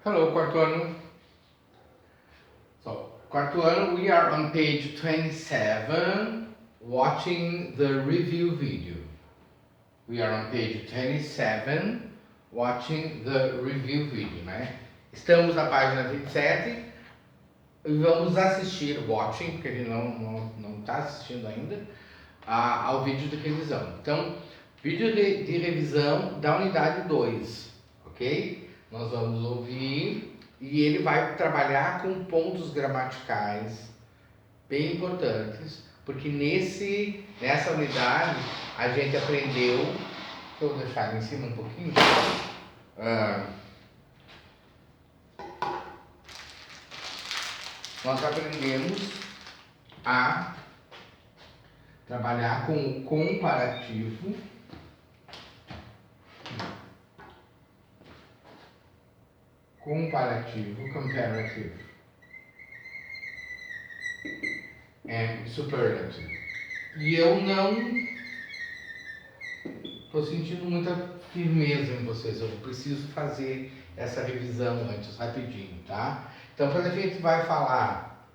Hello, quarto ano. So, quarto ano, we are on page 27, watching the review video. We are on page 27, watching the review video, né? Estamos na página 27 e vamos assistir, watching, porque ele não está assistindo ainda, ao vídeo de revisão. Então, vídeo de revisão da unidade 2, ok? Nós vamos ouvir e ele vai trabalhar com pontos gramaticais bem importantes, porque nessa unidade a gente aprendeu, eu vou deixar ali em cima um pouquinho, nós aprendemos a trabalhar com o comparativo, comparative, and superlative. E eu não estou sentindo muita firmeza em vocês, eu preciso fazer essa revisão antes, rapidinho, tá? Então, quando a gente vai falar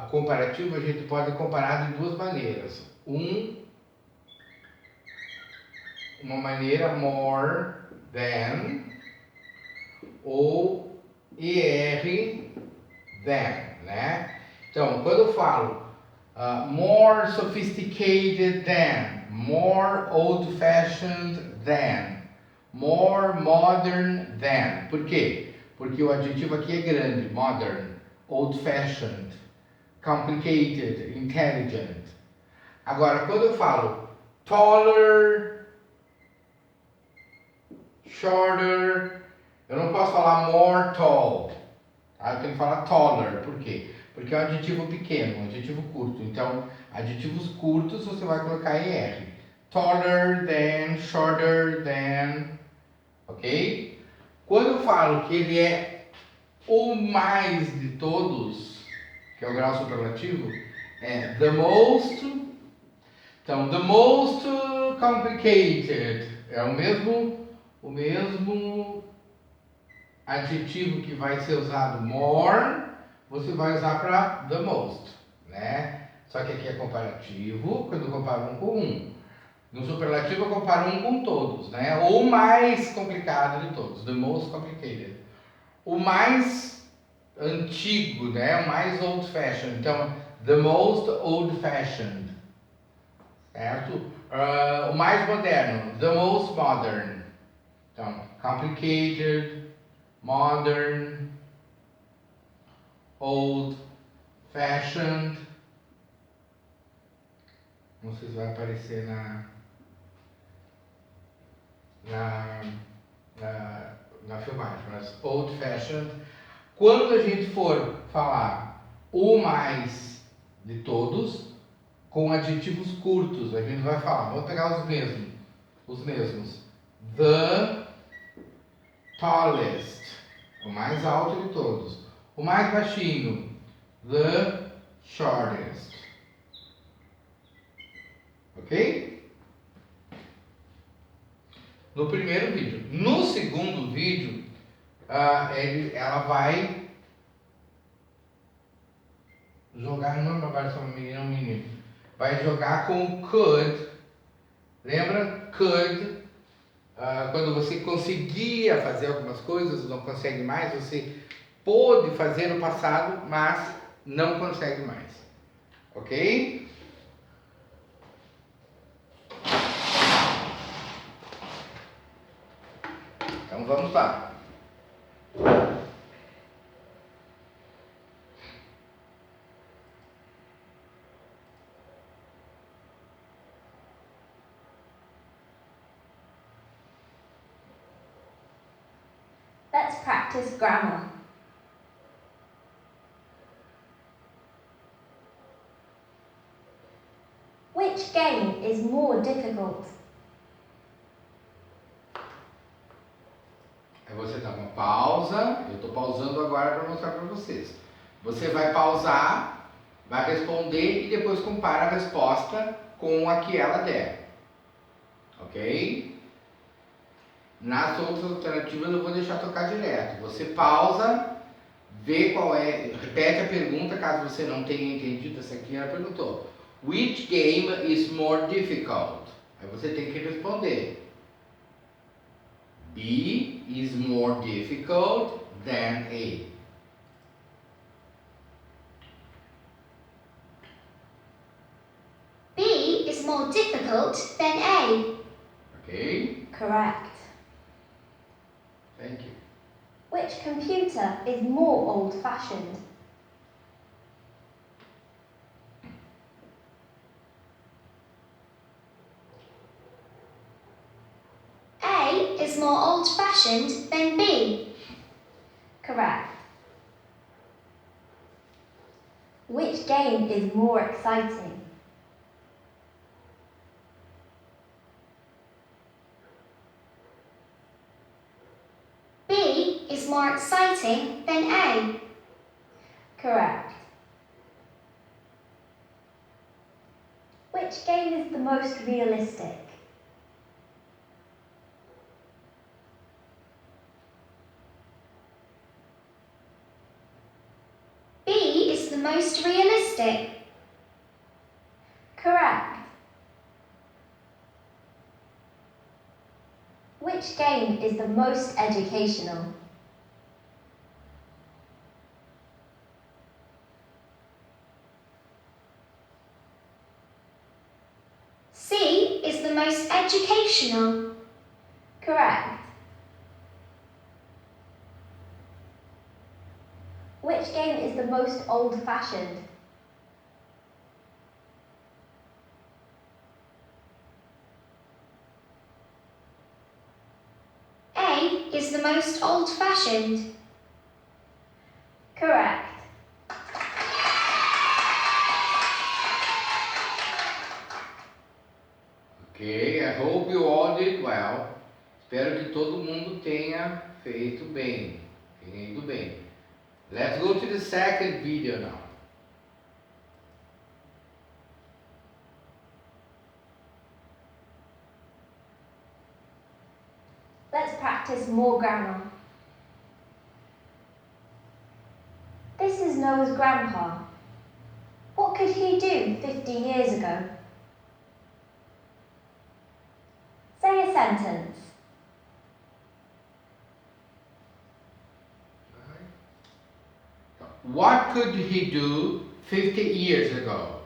comparativo, a gente pode comparar de duas maneiras. Uma maneira more than ou ER than, né? Então, quando eu falo more sophisticated than, more old-fashioned than, more modern than. Por quê? Porque o adjetivo aqui é grande, modern, old-fashioned, complicated, intelligent. Agora, quando eu falo taller, shorter, eu não posso falar more tall, tá? Eu tenho que falar taller. Por quê? Porque é um adjetivo pequeno, um adjetivo curto. Então, adjetivos curtos você vai colocar ER. Taller than, shorter than, ok? Quando eu falo que ele é o mais de todos, que é o grau superlativo, é the most. Então, the most complicated é o mesmo adjetivo que vai ser usado more, você vai usar para the most, né? Só que aqui é comparativo, quando eu comparo um com um. No superlativo eu comparo um com todos, né? O mais complicado de todos, the most complicated. O mais antigo, né? O mais old-fashioned. Então, the most old-fashioned, certo? O mais moderno, the most modern. Então, complicated, modern, old-fashioned. Não sei se vai aparecer na filmagem, mas old-fashioned. Quando a gente for falar o mais de todos, com adjetivos curtos, a gente vai falar, vamos pegar os mesmos. The tallest, o mais alto de todos. O mais baixinho, the shortest. Ok? No primeiro vídeo. No segundo vídeo, ela vai jogar, não lembro agora se é uma menina ou um menino, vai jogar com o could. Lembra? Could. Quando você conseguia fazer algumas coisas, não consegue mais, você pôde fazer no passado, mas não consegue mais. Ok? Então vamos lá. Let's practice grammar. Which game is more difficult? Aí você dá uma pausa, eu estou pausando agora para mostrar para vocês. Você vai pausar, vai responder e depois compara a resposta com a que ela der. Ok? Nas outras alternativas eu vou deixar tocar direto. Você pausa, vê qual é, repete a pergunta caso você não tenha entendido. Essa aqui ela perguntou: Which game is more difficult? Aí você tem que responder. B is more difficult than A. B is more difficult than A. Ok? Correct. Thank you. Which computer is more old-fashioned? A is more old-fashioned than B. Correct. Which game is more exciting? B is more exciting than A. Correct. Which game is the most realistic? B is the most realistic. Correct. Which game is the most educational? C is the most educational. Correct. Which game is the most old-fashioned? A is the most old-fashioned. Correct. Ok, I hope you all did well. Espero que todo mundo tenha feito bem, tenha ido bem. Let's go to the second video now. Let's practice more grammar. This is Noah's grandpa. What could he do 50 years ago? Say a sentence. What could he do 50 years ago?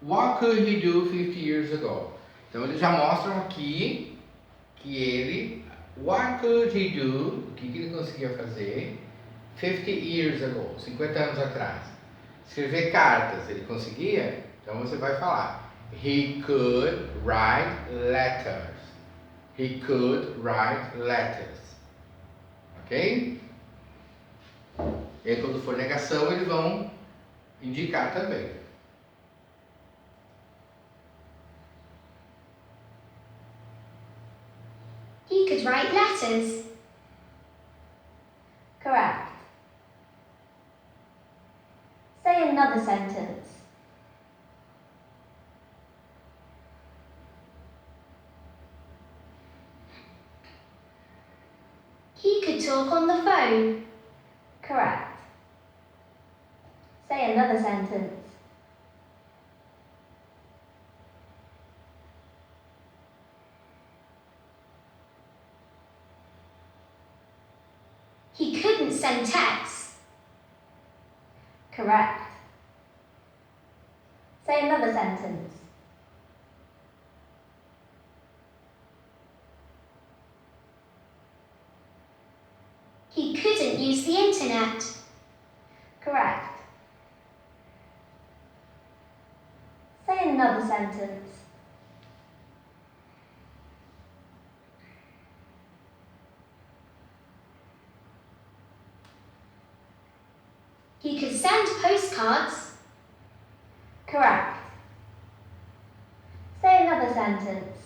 What could he do 50 years ago? Então eles já mostram aqui que ele, what could he do, o que ele conseguia fazer 50 years ago, 50 anos atrás. Escrever cartas, ele conseguia? Então você vai falar, he could write letters. He could write letters. Ok? E aí, quando for negação, eles vão indicar também. He could write letters. Correct. Say another sentence. He could talk on the phone. Correct. Say another sentence. He couldn't send texts. Correct. Say another sentence. He couldn't use the internet. Correct. Say another sentence. He could send postcards. Correct. Say another sentence.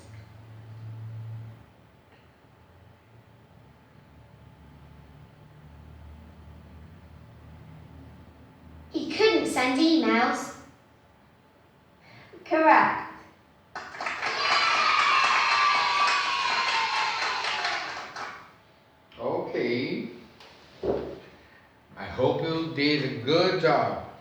He couldn't send emails. Correct. Okay. I hope you did a good job.